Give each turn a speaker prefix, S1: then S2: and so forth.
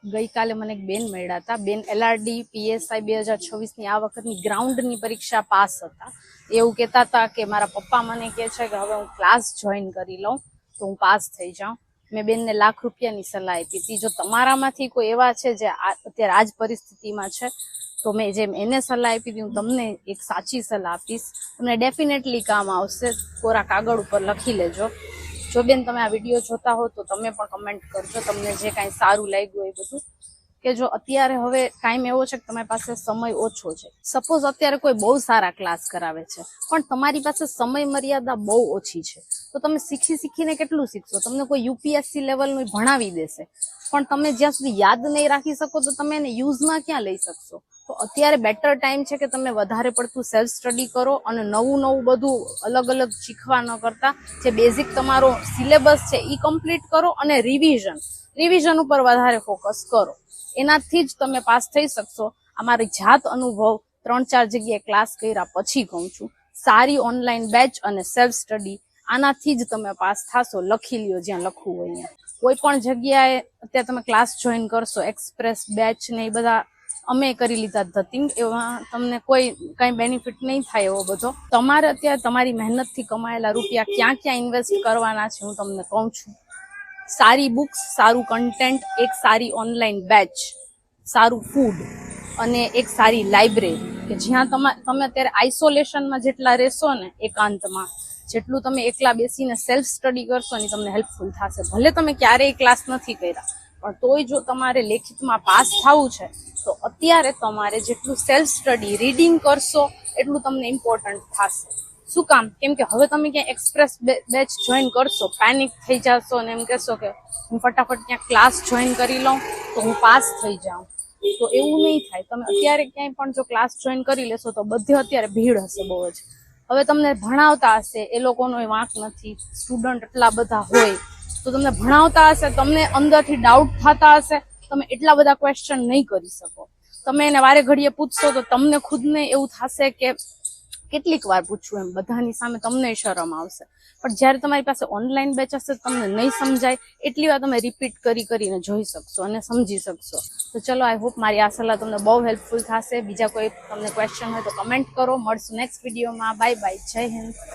S1: ગઈકાલે મને એક બેન મળ્યા હતા. બેન LRD PSI 2026 ની આ વખતની ગ્રાઉન્ડની પરીક્ષા પાસ હતા. એવું કહેતા હતા કે મારા પપ્પા મને કહે છે કે હવે હું ક્લાસ જોઈન કરી લઉં તો હું પાસ થઈ જાઉં. મેં બેનને લાખ રૂપિયાની સલાહ આપી હતી. જો તમારામાંથી કોઈ એવા છે જે અત્યારે આજ પરિસ્થિતિમાં છે તો મેં જેમ એને સલાહ આપી હતી હું તમને એક સાચી સલાહ આપીશ. તમને ડેફિનેટલી કામ આવશે. કોરા કાગળ ઉપર લખી લેજો. જો બેન તમે આ વિડીયો જોતા હો તો તમે પણ કમેન્ટ કરજો તમને જે કાંઈ સારું લાગ્યું એ બધું. કે જો અત્યારે હવે ટાઈમ એવો છે કે તમારી પાસે સમય ઓછો છે. સપોઝ અત્યારે કોઈ બહુ સારા ક્લાસ કરાવે છે પણ તમારી પાસે સમય મર્યાદા બહુ ઓછી છે તો તમે શીખીને કેટલું શીખશો? તમને કોઈ UPSC લેવલનું ભણાવી દેશે પણ તમે જ્યાં સુધી યાદ નહીં રાખી શકો તો તમે એને યુઝમાં ક્યાં લઈ શકશો? તો અત્યારે બેટર ટાઈમ છે કે તમે વધારે પડતું સેલ્ફ સ્ટડી કરો અને નવું બધું અલગ શીખવા ન કરતા જે બેઝિક તમારો સિલેબસ છે એ કમ્પ્લીટ કરો અને રિવિઝન ઉપર વધારે ફોકસ કરો. એનાથી જ તમે પાસ થઈ શકશો. અમારી જાત અનુભવ 3-4 જગ્યાએ ક્લાસ કર્યા પછી કહું છું. સારી ઓનલાઈન બેચ અને સેલ્ફ સ્ટડી આનાથી જ તમે પાસ થશો. લખી લ્યો જ્યાં લખવું હોય અહીંયા. કોઈ પણ જગ્યાએ અત્યારે તમે ક્લાસ જોઈન કરશો એક્સપ્રેસ બેચ ને એ બધા અમે કરી લીધા ધતિંગ, એમાં તમને કઈ બેનિફિટ નહીં થાય એવો બધો. તમારે અત્યારે તમારી મહેનતથી કમાયેલા રૂપિયા ક્યાં ઇન્વેસ્ટ કરવાના છે હું તમને કહું છું. સારી બુક્સ, સારું કન્ટેન્ટ, એક સારી ઓનલાઈન બેચ, સારું ફૂડ અને એક સારી લાઇબ્રેરી કે જ્યાં તમે અત્યારે આઇસોલેશનમાં જેટલા રહેશો ને એકાંતમાં જેટલું તમે એકલા બેસીને સેલ્ફ સ્ટડી કરશો ને તમને હેલ્પફુલ થશે. ભલે તમે ક્યારેય ક્લાસ નથી કર્યા પણ તોય જો તમારે લેખિતમાં પાસ થવું છે તો અત્યારે તમારે જેટલું સેલ્ફ સ્ટડી રીડિંગ કરશો એટલું તમને ઇમ્પોર્ટન્ટ થશે. શું કામ? કેમ કે હવે તમે ક્યાં એક્સપ્રેસ બેચ જોઈન કરશો પેનિક થઈ જશો અને એમ કહેશો કે હું ફટાફટ ક્યાંક ક્લાસ જોઈન કરી લઉં તો હું પાસ થઈ જાઉં. તો એવું નહીં થાય. તમે અત્યારે ક્યાંય પણ જો ક્લાસ જોઈન કરી લેશો તો બધે અત્યારે ભીડ હશે બહુ જ. હવે તમને ભણાવતા હશે એ લોકોનો વાંક નથી, સ્ટુડન્ટ એટલા બધા હોય તો તમને ભણાવતા હશે, તમને અંદરથી ડાઉટ થતા હશે, તમે એટલા બધા ક્વેશ્ચન નહીં કરી શકો. તમે એને વારે ઘડીએ પૂછશો તો તમને ખુદને એવું થશે કે કેટલીક વાર પૂછવું એમ, બધાની સામે તમને શરમ આવશે. પણ જ્યારે તમારી પાસે ઓનલાઈન બેચ હશે તમને નહીં સમજાય એટલી વાર તમે રિપીટ કરીને જોઈ શકશો અને સમજી શકશો. તો ચલો, આઈ હોપ મારી આ સલાહ તમને બહુ હેલ્પફુલ થશે. બીજા કોઈ તમને ક્વેશ્ચન હોય તો કમેન્ટ કરો. મળશું નેક્સ્ટ વિડીયોમાં. Bye bye. જય હિન્દ.